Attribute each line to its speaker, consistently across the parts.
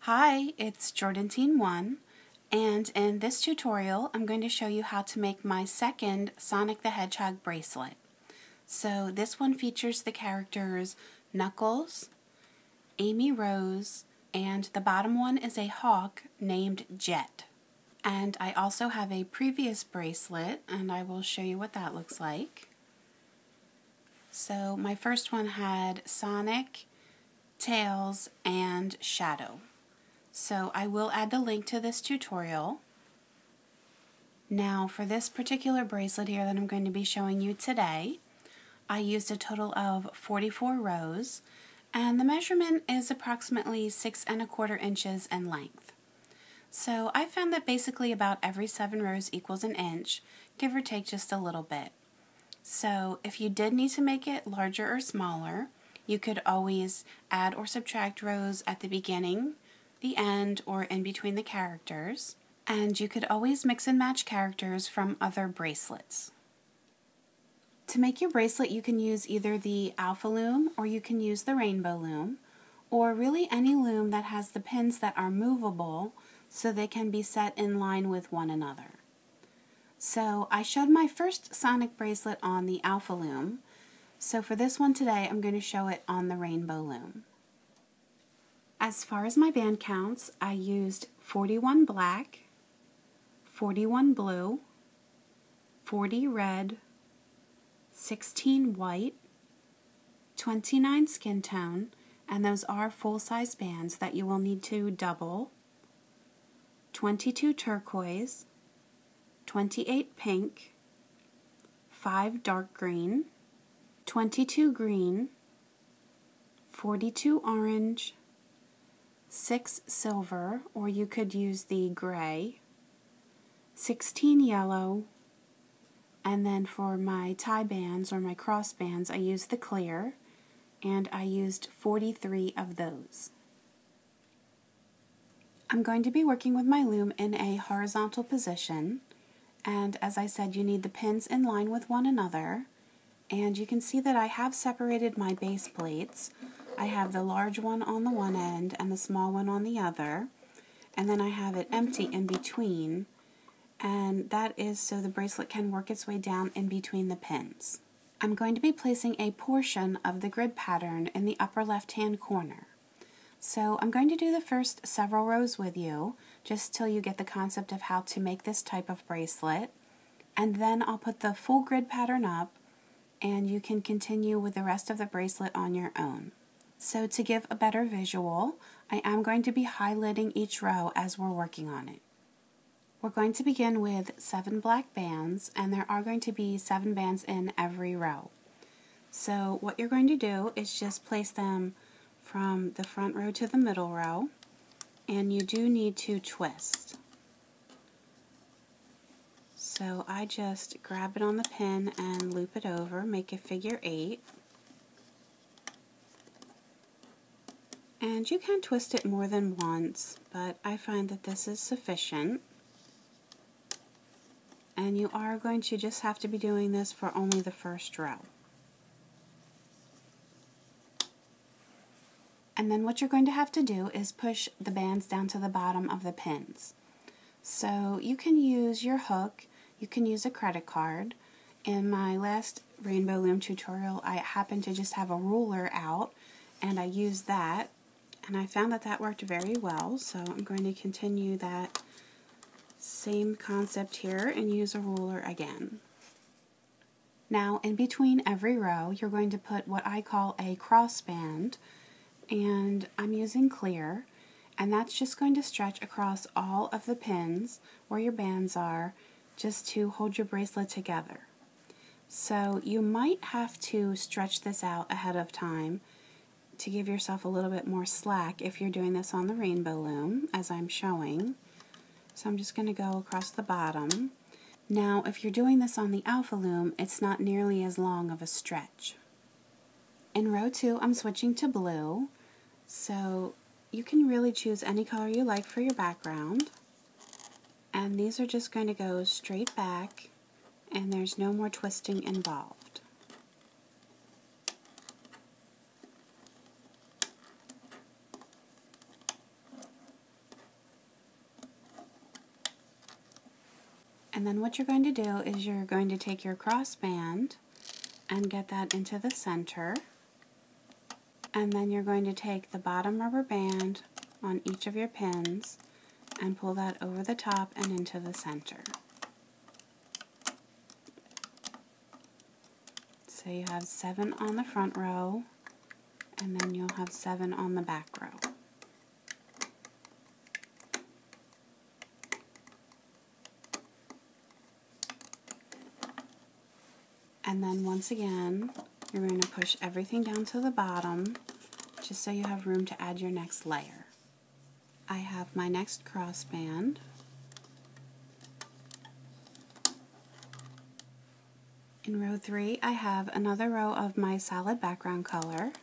Speaker 1: Hi, it's Jordan1, and in this tutorial I'm going to show you how to make my second Sonic the Hedgehog bracelet. So this one features the characters Knuckles, Amy Rose, and the bottom one is a hawk named Jet. And I also have a previous bracelet, and I will show you what that looks like. So my first one had Sonic, Tails, and Shadow. So I will add the link to this tutorial. Now for this particular bracelet here that I'm going to be showing you today, I used a total of 44 rows, and the measurement is approximately 6 1/4 inches in length. So I found that basically about every 7 rows equals an inch, give or take just a little bit. So if you did need to make it larger or smaller, you could always add or subtract rows at the beginning, the end, or in between the characters, and you could always mix and match characters from other bracelets. To make your bracelet, you can use either the Alpha Loom or you can use the Rainbow Loom, or really any loom that has the pins that are movable so they can be set in line with one another. So I showed my first Sonic bracelet on the Alpha Loom, so for this one today I'm going to show it on the Rainbow Loom. As far as my band counts, I used 41 black, 41 blue, 40 red, 16 white, 29 skin tone, and those are full-size bands that you will need to double, 22 turquoise, 28 pink, 5 dark green, 22 green, 42 orange, 6 silver, or you could use the gray, 16 yellow, and then for my tie bands or my cross bands I used the clear, and I used 43 of those. I'm going to be working with my loom in a horizontal position, and as I said, you need the pins in line with one another, and you can see that I have separated my base plates. I have the large one on the one end and the small one on the other, and then I have it empty in between, and that is so the bracelet can work its way down in between the pins. I'm going to be placing a portion of the grid pattern in the upper left-hand corner. So I'm going to do the first several rows with you, just till you get the concept of how to make this type of bracelet, and then I'll put the full grid pattern up, and you can continue with the rest of the bracelet on your own. So to give a better visual, I am going to be highlighting each row as we're working on it. We're going to begin with 7 black bands, and there are going to be 7 bands in every row. So what you're going to do is just place them from the front row to the middle row, and you do need to twist. So I just grab it on the pin and loop it over, make a figure 8. And you can twist it more than once, but I find that this is sufficient. And you are going to just have to be doing this for only the first row. And then what you're going to have to do is push the bands down to the bottom of the pins. So you can use your hook, you can use a credit card. In my last Rainbow Loom tutorial, I happened to just have a ruler out, and I used that. And I found that that worked very well, so I'm going to continue that same concept here and use a ruler again. Now, in between every row, you're going to put what I call a cross band, and I'm using clear, and that's just going to stretch across all of the pins where your bands are, just to hold your bracelet together. So you might have to stretch this out ahead of time to give yourself a little bit more slack if you're doing this on the Rainbow Loom, as I'm showing. So I'm just going to go across the bottom. Now, if you're doing this on the Alpha Loom, it's not nearly as long of a stretch. In row 2, I'm switching to blue, so you can really choose any color you like for your background. And these are just going to go straight back, and there's no more twisting involved. And then what you're going to do is you're going to take your crossband and get that into the center. And then you're going to take the bottom rubber band on each of your pins and pull that over the top and into the center. So you have 7 on the front row, and then you'll have 7 on the back row. And then once again, you're going to push everything down to the bottom, just so you have room to add your next layer. I have my next crossband. In row 3, I have another row of my solid background color.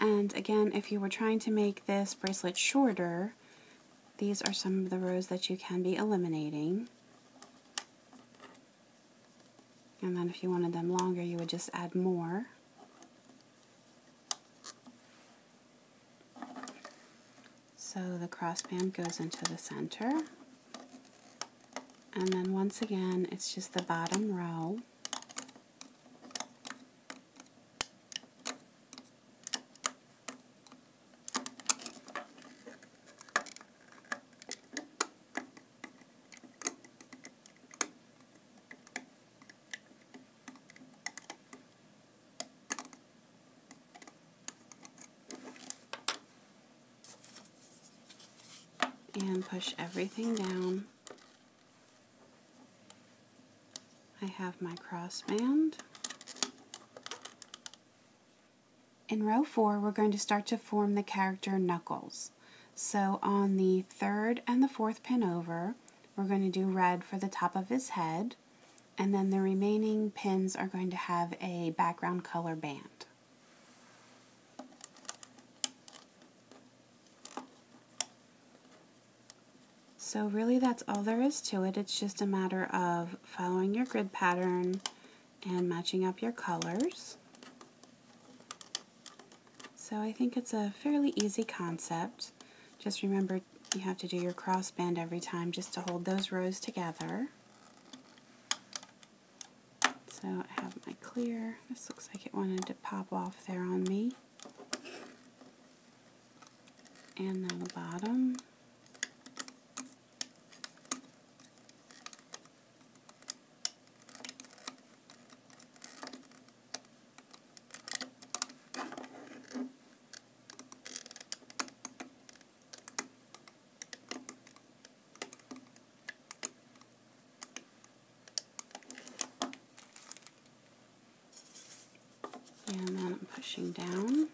Speaker 1: And again, if you were trying to make this bracelet shorter, these are some of the rows that you can be eliminating. And then if you wanted them longer, you would just add more. So the crossband goes into the center. And then once again, it's just the bottom row. And push everything down. I have my crossband. In row 4, we're going to start to form the character Knuckles. So on the 3rd and the 4th pin over, we're going to do red for the top of his head, and then the remaining pins are going to have a background color band. So really that's all there is to it. It's just a matter of following your grid pattern and matching up your colors. So I think it's a fairly easy concept. Just remember you have to do your crossband every time just to hold those rows together. So I have my clear. This looks like it wanted to pop off there on me. And then the bottom. And then I'm pushing down.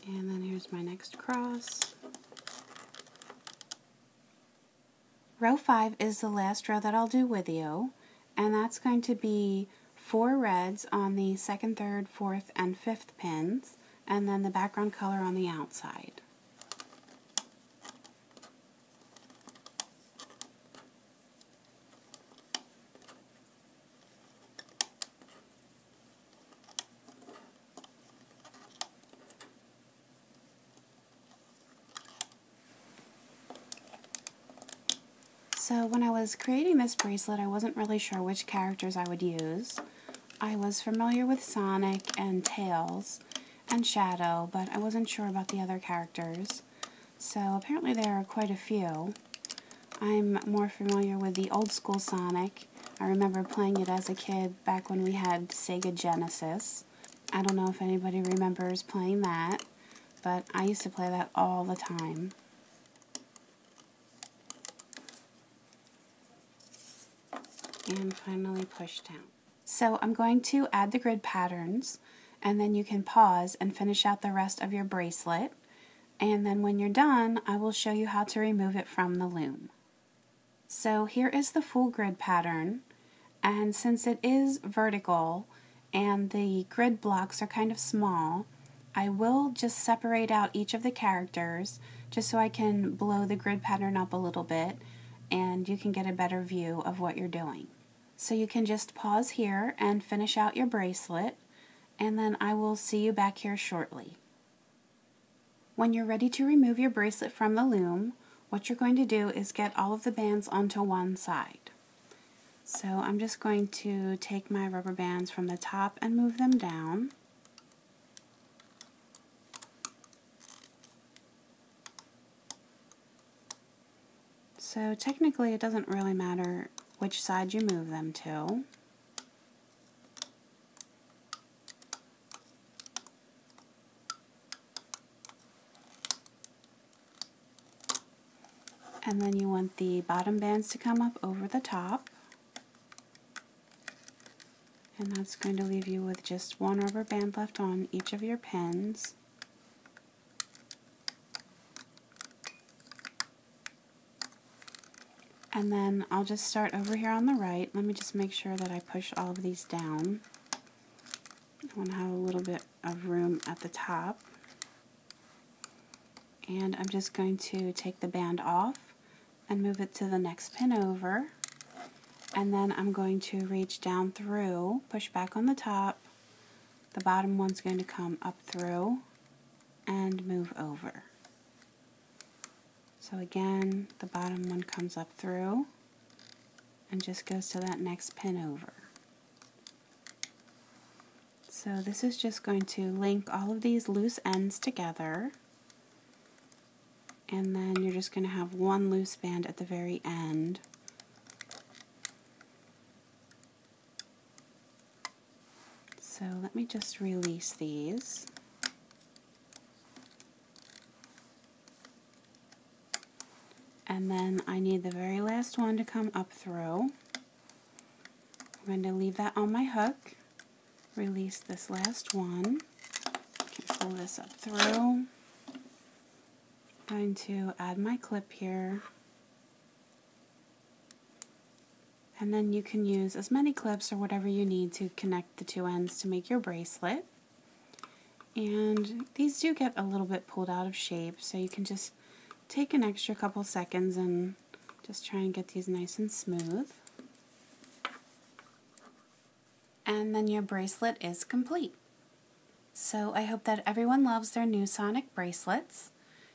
Speaker 1: And then here's my next cross. Row 5 is the last row that I'll do with you, and that's going to be 4 reds on the 2nd, 3rd, 4th, and 5th pins, and then the background color on the outside. So when I was creating this bracelet, I wasn't really sure which characters I would use. I was familiar with Sonic and Tails and Shadow, but I wasn't sure about the other characters. So apparently there are quite a few. I'm more familiar with the old school Sonic. I remember playing it as a kid back when we had Sega Genesis. I don't know if anybody remembers playing that, but I used to play that all the time. And finally push down. So I'm going to add the grid patterns, and then you can pause and finish out the rest of your bracelet, and then when you're done I will show you how to remove it from the loom. So here is the full grid pattern, and since it is vertical and the grid blocks are kind of small, I will just separate out each of the characters just so I can blow the grid pattern up a little bit and you can get a better view of what you're doing. So you can just pause here and finish out your bracelet, and then I will see you back here shortly. When you're ready to remove your bracelet from the loom, what you're going to do is get all of the bands onto one side. So I'm just going to take my rubber bands from the top and move them down. So technically it doesn't really matter which side you move them to. And then you want the bottom bands to come up over the top. And that's going to leave you with just one rubber band left on each of your pins. And then I'll just start over here on the right. Let me just make sure that I push all of these down. I want to have a little bit of room at the top. And I'm just going to take the band off and move it to the next pin over. And then I'm going to reach down through, push back on the top. The bottom one's going to come up through and move over. So again, the bottom one comes up through and just goes to that next pin over. So this is just going to link all of these loose ends together. And then you're just going to have one loose band at the very end. So let me just release these. And then I need the very last one to come up through. I'm going to leave that on my hook, release this last one, can pull this up through. I'm going to add my clip here. And then you can use as many clips or whatever you need to connect the two ends to make your bracelet. And these do get a little bit pulled out of shape, so you can just take an extra couple seconds and just try and get these nice and smooth. And then your bracelet is complete. So I hope that everyone loves their new Sonic bracelets.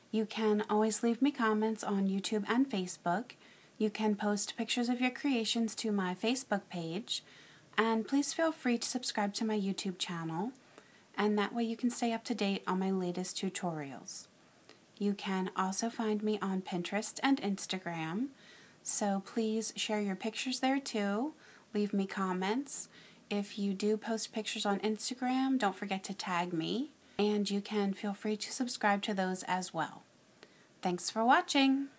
Speaker 1: You can always leave me comments on YouTube and Facebook. You can post pictures of your creations to my Facebook page. And please feel free to subscribe to my YouTube channel. And that way you can stay up to date on my latest tutorials. You can also find me on Pinterest and Instagram, so please share your pictures there too. Leave me comments. If you do post pictures on Instagram, don't forget to tag me, and you can feel free to subscribe to those as well. Thanks for watching!